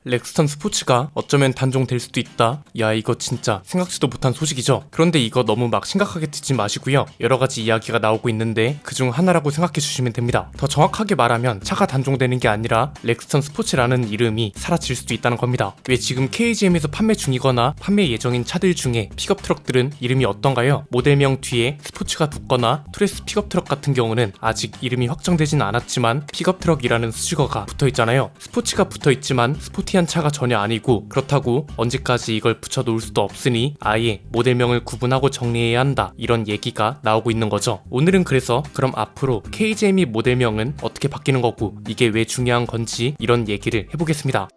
렉스턴 스포츠가 어쩌면 단종될 수도 있다. 야, 이거 진짜 생각지도 못한 소식이죠. 그런데 이거 너무 막 심각하게 듣지 마시고요. 여러가지 이야기가 나오고 있는데 그중 하나라고 생각해 주시면 됩니다. 더 정확하게 말하면 차가 단종되는 게 아니라 렉스턴 스포츠라는 이름이 사라질 수도 있다는 겁니다. 왜 지금 KGM에서 판매 중이거나 판매 예정인 차들 중에 픽업 트럭들은 이름이 어떤가요? 모델명 뒤에 스포츠가 붙거나 투레스 픽업 트럭 같은 경우는 아직 이름이 확정되진 않았지만 픽업 트럭이라는 수식어가 붙어있잖아요. 스포츠가 붙어있지만 스포티한 차가 전혀 아니고, 그렇다고 언제까지 이걸 붙여놓을 수도 없으니 아예 모델명을 구분하고 정리해야 한다, 이런 얘기가 나오고 있는 거죠. 오늘은 그래서 그럼 앞으로 KGM이 모델명은 어떻게 바뀌는 거고 이게 왜 중요한 건지 이런 얘기를 해보겠습니다.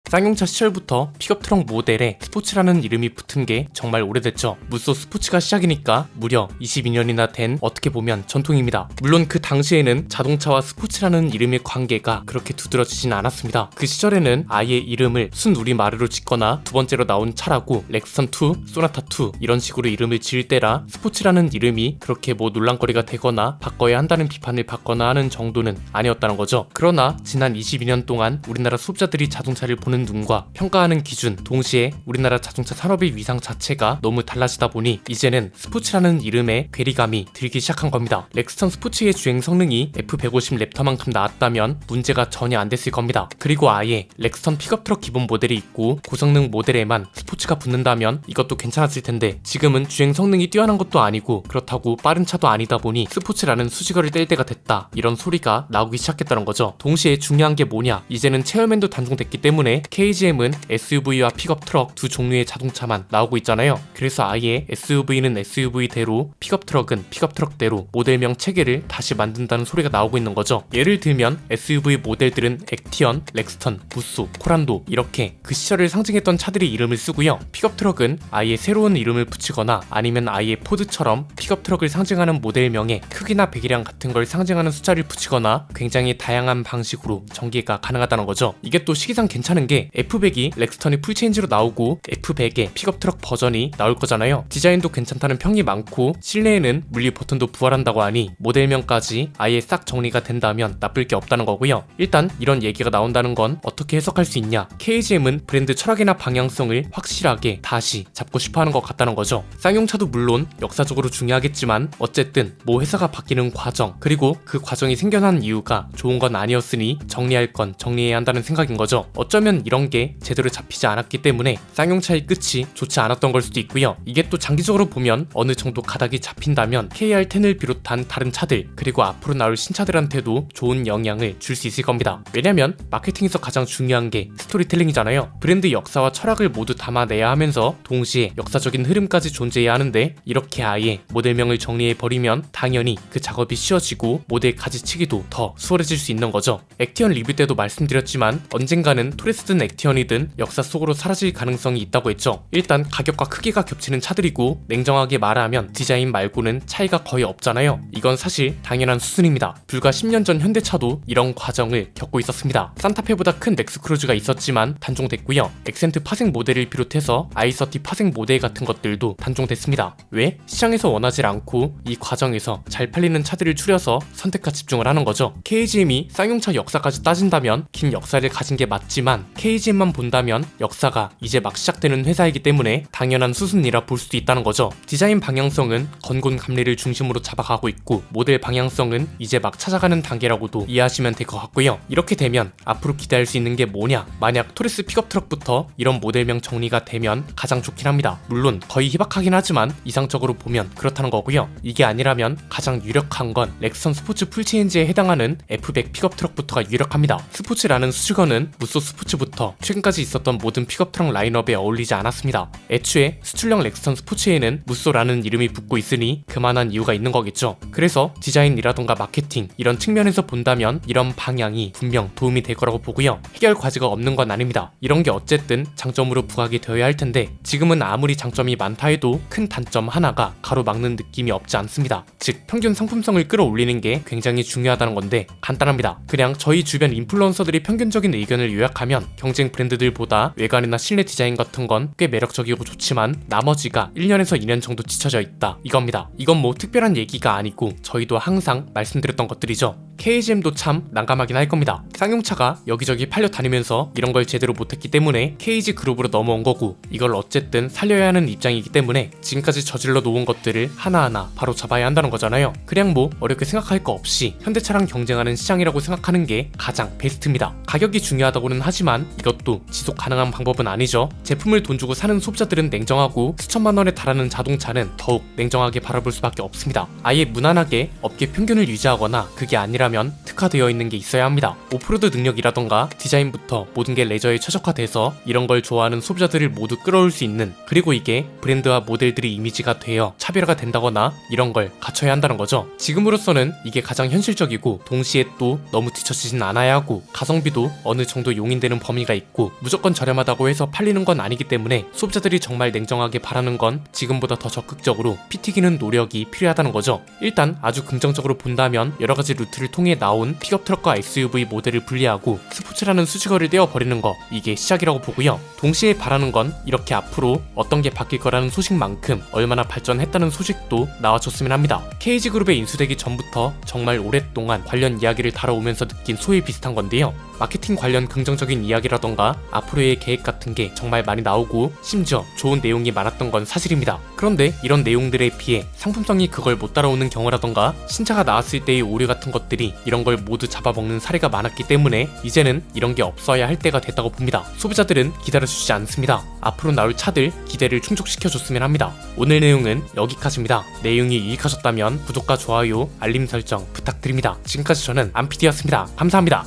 쌍용차 시절부터 픽업 트럭 모델에 스포츠라는 이름이 붙은 게 정말 오래됐죠. 무쏘 스포츠가 시작이니까 무려 22년이나 된, 어떻게 보면 전통입니다. 물론 그 당시에는 자동차와 스포츠라는 이름의 관계가 그렇게 두드러지진 않았습니다. 그 시절에는 아예 이름을 순우리말으로 짓거나 두 번째로 나온 차라고 렉스턴2, 소나타2 이런 식으로 이름을 지을 때라 스포츠라는 이름이 그렇게 뭐 논란거리가 되거나 바꿔야 한다는 비판을 받거나 하는 정도는 아니었다는 거죠. 그러나 지난 22년 동안 우리나라 소비자들이 자동차를 보는 눈과 평가하는 기준, 동시에 우리나라 자동차 산업의 위상 자체가 너무 달라지다 보니 이제는 스포츠라는 이름에 괴리감이 들기 시작한 겁니다. 렉스턴 스포츠의 주행 성능이 F150 랩터만큼 나왔다면 문제가 전혀 안 됐을 겁니다. 그리고 아예 렉스턴 픽업 트럭 기본 모델이 있고 고성능 모델에만 스포츠가 붙는다면 이것도 괜찮았을 텐데, 지금은 주행 성능이 뛰어난 것도 아니고 그렇다고 빠른 차도 아니다 보니 스포츠라는 수식어를 뗄 때가 됐다, 이런 소리가 나오기 시작했다는 거죠. 동시에 중요한 게 뭐냐, 이제는 체어맨도 단종됐기 때문에 KGM은 SUV와 픽업 트럭 두 종류의 자동차만 나오고 있잖아요. 그래서 아예 SUV는 SUV대로 픽업 트럭은 픽업 트럭대로 모델명 체계를 다시 만든다는 소리가 나오고 있는 거죠. 예를 들면 SUV 모델들은 액티언, 렉스턴, 무쏘, 코란도 이렇게 그 시절을 상징했던 차들이 이름을 쓰고요. 픽업 트럭은 아예 새로운 이름을 붙이거나 아니면 아예 포드처럼 픽업 트럭을 상징하는 모델명에 크기나 배기량 같은 걸 상징하는 숫자를 붙이거나 굉장히 다양한 방식으로 전개가 가능하다는 거죠. 이게 또 시기상 괜찮은 게 F100이 렉스턴이 풀체인지로 나오고 F100의 픽업 트럭 버전이 나올 거잖아요. 디자인도 괜찮다는 평이 많고 실내에는 물리 버튼도 부활한다고 하니 모델명까지 아예 싹 정리가 된다면 나쁠 게 없다는 거고요. 일단 이런 얘기가 나온다는 건 어떻게 해석할 수 있냐, KGM은 브랜드 철학이나 방향성을 확실하게 다시 잡고 싶어하는 것 같다는 거죠. 쌍용차도 물론 역사적으로 중요하겠지만 어쨌든 뭐 회사가 바뀌는 과정, 그리고 그 과정이 생겨난 이유가 좋은 건 아니었으니 정리할 건 정리해야 한다는 생각인 거죠. 어쩌면 이런 게 제대로 잡히지 않았기 때문에 쌍용차의 끝이 좋지 않았던 걸 수도 있고요. 이게 또 장기적으로 보면 어느 정도 가닥이 잡힌다면 KR10을 비롯한 다른 차들, 그리고 앞으로 나올 신차들한테도 좋은 영향을 줄 수 있을 겁니다. 왜냐면 마케팅에서 가장 중요한 게 스토리텔링이잖아요. 브랜드 역사와 철학을 모두 담아내야 하면서 동시에 역사적인 흐름까지 존재해야 하는데, 이렇게 아예 모델명을 정리해버리면 당연히 그 작업이 쉬워지고 모델 가지치기도 더 수월해질 수 있는 거죠. 액티언 리뷰 때도 말씀드렸지만 언젠가는 토레스든 액티언이든 역사 속으로 사라질 가능성이 있다고 했죠. 일단 가격과 크기가 겹치는 차들이고 냉정하게 말하면 디자인 말고는 차이가 거의 없잖아요. 이건 사실 당연한 수순입니다. 불과 10년 전 현대차도 이런 과정을 겪고 있었습니다. 산타페보다 큰 렉스크루즈가 있었지만 단종됐고요. 엑센트 파생 모델을 비롯해서 i30 파생 모델 같은 것들도 단종됐습니다. 왜? 시장에서 원하지 않고 이 과정에서 잘 팔리는 차들을 추려서 선택과 집중을 하는 거죠. KGM이 쌍용차 역사까지 따진다면 긴 역사를 가진 게 맞지만 KGM만 본다면 역사가 이제 막 시작되는 회사이기 때문에 당연한 수순이라 볼 수도 있다는 거죠. 디자인 방향성은 건곤 감리를 중심으로 잡아가고 있고 모델 방향성은 이제 막 찾아가는 단계라고도 이해하시면 될 것 같고요. 이렇게 되면 앞으로 기대할 수 있는 게 뭐냐, 만약 토레스 픽업 트럭부터 이런 모델명 정리가 되면 가장 좋긴 합니다. 물론 거의 희박하긴 하지만 이상적으로 보면 그렇다는 거고요. 이게 아니라면 가장 유력한 건 렉스턴 스포츠 풀체인지에 해당하는 F100 픽업 트럭부터가 유력합니다. 스포츠라는 수식어는 무쏘 스포츠부터 최근까지 있었던 모든 픽업 트럭 라인업에 어울리지 않았습니다. 애초에 수출형 렉스턴 스포츠에는 무쏘라는 이름이 붙고 있으니 그만한 이유가 있는 거겠죠. 그래서 디자인이라던가 마케팅 이런 측면에서 본다면 이런 방향이 분명 도움이 될 거라고 보고요. 해결 과제가 없는 건 아닙니다. 이런 게 어쨌든 장점으로 부각이 되어야 할 텐데 지금은 아무리 장점이 많다 해도 큰 단점 하나가 가로막는 느낌이 없지 않습니다. 즉 평균 상품성을 끌어올리는 게 굉장히 중요하다는 건데 간단합니다. 그냥 저희 주변 인플루언서들이 평균적인 의견을 요약하면 경쟁 브랜드들보다 외관이나 실내 디자인 같은 건 꽤 매력적이고 좋지만 나머지가 1년에서 2년 정도 지쳐져 있다, 이겁니다. 이건 뭐 특별한 얘기가 아니고 저희도 항상 말씀드렸던 것들이죠. KGM도 참 난감하긴 할 겁니다. 쌍용차가 여기저기 팔려 다니면서 이런 걸 제대로 못했기 때문에 KG 그룹으로 넘어온 거고, 이걸 어쨌든 살려야 하는 입장이기 때문에 지금까지 저질러 놓은 것들을 하나하나 바로 잡아야 한다는 거잖아요. 그냥 뭐 어렵게 생각할 거 없이 현대차랑 경쟁하는 시장이라고 생각하는 게 가장 베스트입니다. 가격이 중요하다고는 하지만 이것도 지속 가능한 방법은 아니죠. 제품을 돈 주고 사는 소비자들은 냉정하고 수천만 원에 달하는 자동차는 더욱 냉정하게 바라볼 수밖에 없습니다. 아예 무난하게 업계 평균을 유지하거나 그게 아니라면 특화되어 있는 게 있어야 합니다. 오프로드 능력이라던가 디자인부터 모든 게 레저에 최적화돼서 이런 걸 좋아하는 소비자들을 모두 끌어올 수 있는, 그리고 이게 브랜드와 모델들이 이미지가 되어 차별화가 된다거나 이런 걸 갖춰야 한다는 거죠. 지금으로서는 이게 가장 현실적이고 동시에 또 너무 뒤처지진 않아야 하고, 가성비도 어느 정도 용인되는 범위가 있고 무조건 저렴하다고 해서 팔리는 건 아니기 때문에 소비자들이 정말 냉정하게 바라는 건 지금보다 더 적극적으로 피 튀기는 노력이 필요하다는 거죠. 일단 아주 긍정적으로 본다면 여러가지 루트를 통해 나온 픽업 트럭과 SUV 모델을 분리하고 스포츠라는 수식어를 떼어버리는 거, 이게 시작이라고 보고요. 동시에 바라는 건 이렇게 앞으로 어떤 게 바뀔 거라는 소식만큼 얼마나 발전했다는 소식도 나와줬으면 합니다. KG그룹에 인수되기 전부터 정말 오랫동안 관련 이야기를 다뤄오면서 느낀 소위 비슷한 건데요. 마케팅 관련 긍정적인 이야기라던가 앞으로의 계획 같은 게 정말 많이 나오고 심지어 좋은 내용이 많았던 건 사실입니다. 그런데 이런 내용들에 비해 상품성이 그걸 못 따라오는 경우라던가 신차가 나왔을 때의 오류 같은 것들이 이런 걸 모두 잡아먹는 사례가 많았기 때문에 이제는 이런 게 없어야 할 때가 됐다고 봅니다. 소비자들은 기다려주지 않습니다. 앞으로 나올 차들 기대를 충족시켜줬으면 합니다. 오늘 내용은 여기까지입니다. 내용이 유익하셨다면 구독과 좋아요, 알림 설정 부탁드립니다. 지금까지 저는 안피디였습니다. 감사합니다.